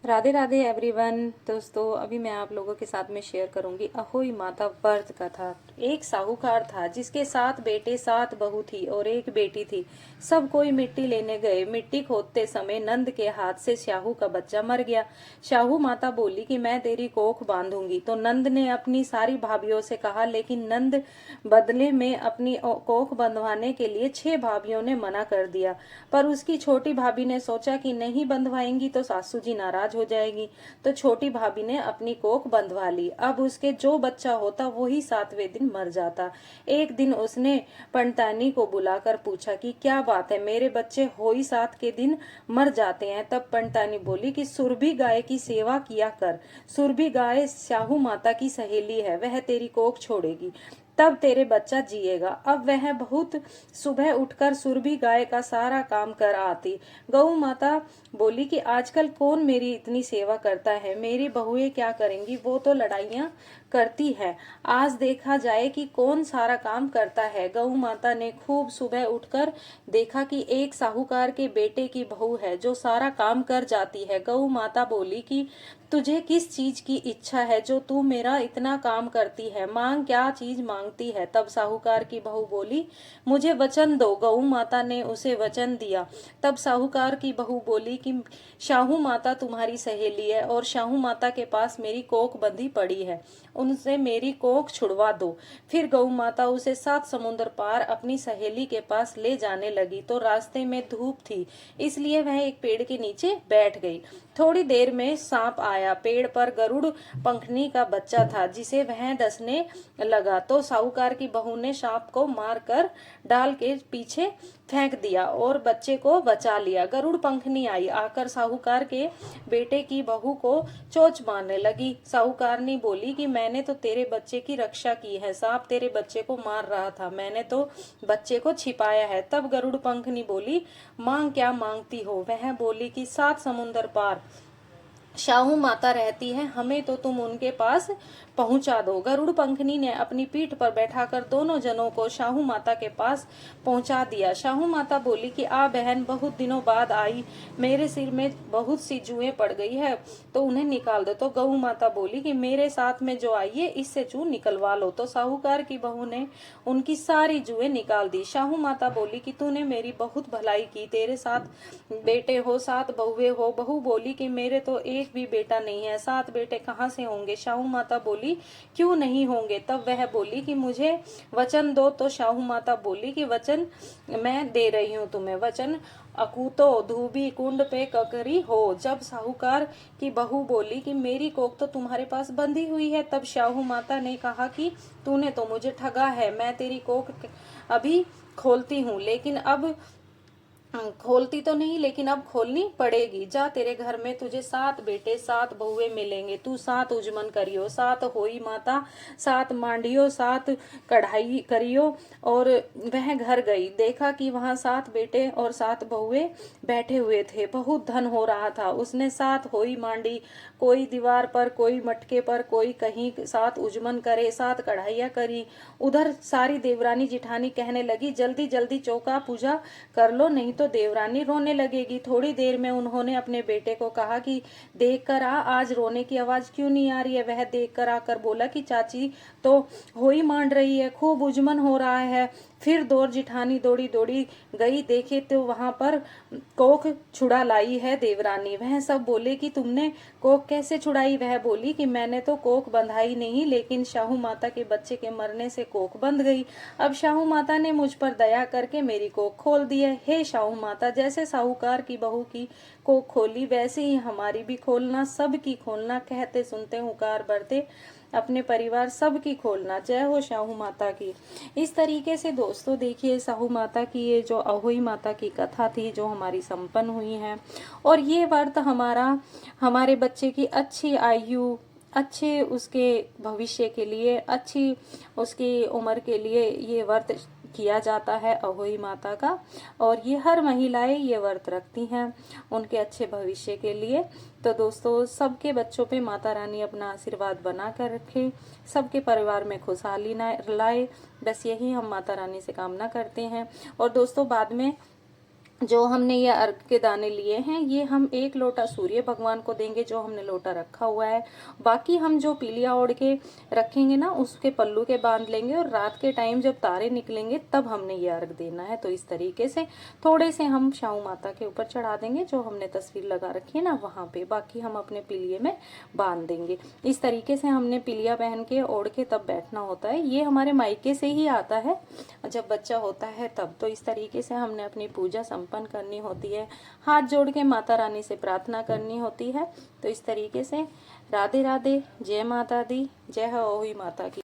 Radhe Radhe everyone. दोस्तों अभी मैं आप लोगों के साथ में शेयर करूंगी अहोई माता व्रत कथा। एक साहूकार था जिसके 7 बेटे 7 बहू थी और एक बेटी थी। सब कोई मिट्टी लेने गए। मिट्टी खोदते समय नंद के हाथ से शाहू का बच्चा मर गया। शाहू माता बोली कि मैं तेरी कोख बांधूंगी। तो नंद ने अपनी सारी भाभीियों से कहा, लेकिन नंद बदले में अपनी कोख बंधवाने के लिए 6 भाभीियों ने मना कर दिया। पर उसकी छोटी भाभी ने सोचा कि नहीं बंधवाएंगी तो सासू जी नाराज हो जाएगी। तो छोटी भाभी ने अपनी कोख बंधवा ली। अब उसके जो बच्चा होता वही 7वें दिन मर जाता। एक दिन उसने पंडितानी को बुलाकर पूछा कि क्या बात है, मेरे बच्चे हो ही 7 के दिन मर जाते हैं। तब पंडितानी बोली कि सुरभि गाय की सेवा किया कर। सुरभि गाय शाहू माता की सहेली है, वह तेरी कोख छोड़ेगी, तब तेरे बच्चा जिएगा। अब वह बहुत सुबह उठकर सुरभि गाय का सारा काम कर आती। गौ माता बोली कि आजकल कौन मेरी इतनी सेवा करता है, मेरी बहुएं क्या करेंगी, वो तो लड़ाइयां करती है। आज देखा जाए कि कौन सारा काम करता है। गौ माता ने खूब सुबह उठकर देखा कि एक साहूकार के बेटे की बहू है जो सारा काम कर जाती है। गौ माता बोली कि तुझे किस चीज की इच्छा है जो तू मेरा इतना काम करती है, मांग, क्या चीज मांगती है। तब साहूकार की बहू बोली, मुझे वचन दो। गौ माता ने उसे वचन दिया। तब साहूकार की बहू बोली कि शाहू माता तुम्हारी सहेली है और शाहू माता के पास मेरी कोख बंधी पड़ी है, उनसे मेरी कोख छुड़वा दो। फिर गौ माता उसे 7 समुद्र पार अपनी सहेली के पास ले जाने लगी। तो रास्ते में धूप थी, इसलिए वह एक पेड़ के नीचे बैठ गई। थोड़ी देर में सांप आया। पेड़ पर गरुड़ पंखनी का बच्चा था जिसे वह डसने लगा। तो साहूकार की बहू ने सांप को मारकर डाल के पीछे फेंक दिया और बच्चे को बचा लिया। गरुड़ पंखनी आई, आकर साहूकार के बेटे की बहू को चोंच मारने लगी। साहूकारनी बोली कि मैंने तो तेरे बच्चे की रक्षा की है, सांप तेरे बच्चे को मार रहा था, मैंने तो बच्चे को छिपाया है। तब गरुड़ पंखनी बोली, मांग, क्या मांगती हो। वह बोली कि 7 समुंदर पार शाहू माता रहती है, हमें तो तुम उनके पास पहुंचा दो। गरुड़ पंखनी ने अपनी पीठ पर बैठाकर दोनों जनों को शाहू माता के पास पहुंचा दिया। शाहू माता बोली कि आ बहन, बहुत दिनों बाद आई, मेरे सिर में बहुत सी जुएं पड़ गई है तो उन्हें निकाल दो। तो गौ माता बोली कि मेरे साथ में जो आई है इससे जू निकलवा लो। तो साहूकार की बहू ने उनकी सारी जुएं निकाल दी। शाहू माता बोली कि तूने मेरी बहुत भलाई की, तेरे 7 बेटे हो, 7 बहुए हो। बहू बोली कि मेरे तो एक भी बेटा नहीं है, 7 बेटे कहाँ से होंगे। शाहू माता बोली, क्यों नहीं होंगे। तब वह बोली कि मुझे वचन दो। तो शाहू माता बोली कि वचन मैं दे रही हूँ तुम्हें, वचन अकूतो धूबी कुंड पे ककरी हो। जब साहूकार की बहू बोली कि मेरी कोख तो तुम्हारे पास बंधी हुई है, तब शाहू माता ने कहा कि तूने तो मुझे ठगा है, मैं तेरी कोख अभी खोलती हूँ, लेकिन अब खोलती तो नहीं, लेकिन अब खोलनी पड़ेगी। जा, तेरे घर में तुझे 7 बेटे 7 बहुए मिलेंगे, तू 7 उजमन करियो, 7 होई माता, 7 मांडियो, 7 कढ़ाई करियो। और वह घर गई, देखा कि वहां 7 बेटे और 7 बहुए बैठे हुए थे। बहुत धन हो रहा था। उसने 7 होई मांडी, कोई दीवार पर, कोई मटके पर, कोई कहीं, 7 उजमन करे, 7 कढ़ाइया करी। उधर सारी देवरानी जिठानी कहने लगी, जल्दी जल्दी चौका पूजा कर लो, नहीं तो देवरानी रोने लगेगी। थोड़ी देर में उन्होंने अपने बेटे को कहा कि देख कर आ, आज रोने की आवाज क्यों नहीं आ रही है। वह देख कर आकर बोला कि चाची तो होई मांड रही है, खूब उजमन हो रहा है। फिर दौड़ जिठानी दौड़ी दौड़ी गई, देखे तो वहां पर कोख छुड़ा लाई है देवरानी। वह सब बोले कि तुमने कोख कैसे छुड़ाई। वह बोली कि मैंने तो कोख बंधाई नहीं, लेकिन शाहू माता के बच्चे के मरने से कोख बंध गई। अब शाहू माता ने मुझ पर दया करके मेरी कोख खोल दी है। हे शाहू माता, जैसे साहूकार की बहू की कोख खोली वैसे ही हमारी भी खोलना, सब की खोलना, कहते सुनते हुकार भरते अपने परिवार सब की खोलना। जय हो शाहू माता की। इस तरीके से दोस्तों देखिए, शाहू माता की ये जो अहोई माता की कथा थी जो हमारी संपन्न हुई है, और ये व्रत हमारे बच्चे की अच्छी आयु, अच्छे उसके भविष्य के लिए, अच्छी उसकी उम्र के लिए ये व्रत किया जाता है अहोई माता का। और ये हर महिलाएं ये व्रत रखती हैं उनके अच्छे भविष्य के लिए। तो दोस्तों सबके बच्चों पे माता रानी अपना आशीर्वाद बना कर रखे, सबके परिवार में खुशहाली लाए, बस यही हम माता रानी से कामना करते हैं। और दोस्तों बाद में जो हमने ये अर्घ के दाने लिए हैं, ये हम 1 लोटा सूर्य भगवान को देंगे, जो हमने लोटा रखा हुआ है। बाकी हम जो पीलिया ओढ़ के रखेंगे ना, उसके पल्लू के बांध लेंगे, और रात के टाइम जब तारे निकलेंगे तब हमने ये अर्घ देना है। तो इस तरीके से थोड़े से हम शाहू माता के ऊपर चढ़ा देंगे, जो हमने तस्वीर लगा रखी है ना वहां पे, बाकी हम अपने पीलिये में बांध देंगे। इस तरीके से हमने पीलिया पहन के ओढ़ के तब बैठना होता है। ये हमारे मायके से ही आता है, जब बच्चा होता है तब। तो इस तरीके से हमने अपनी पूजा संपन्न करनी होती है, हाथ जोड़ के माता रानी से प्रार्थना करनी होती है। तो इस तरीके से राधे राधे, जय माता दी, जय हो अहोई माता की।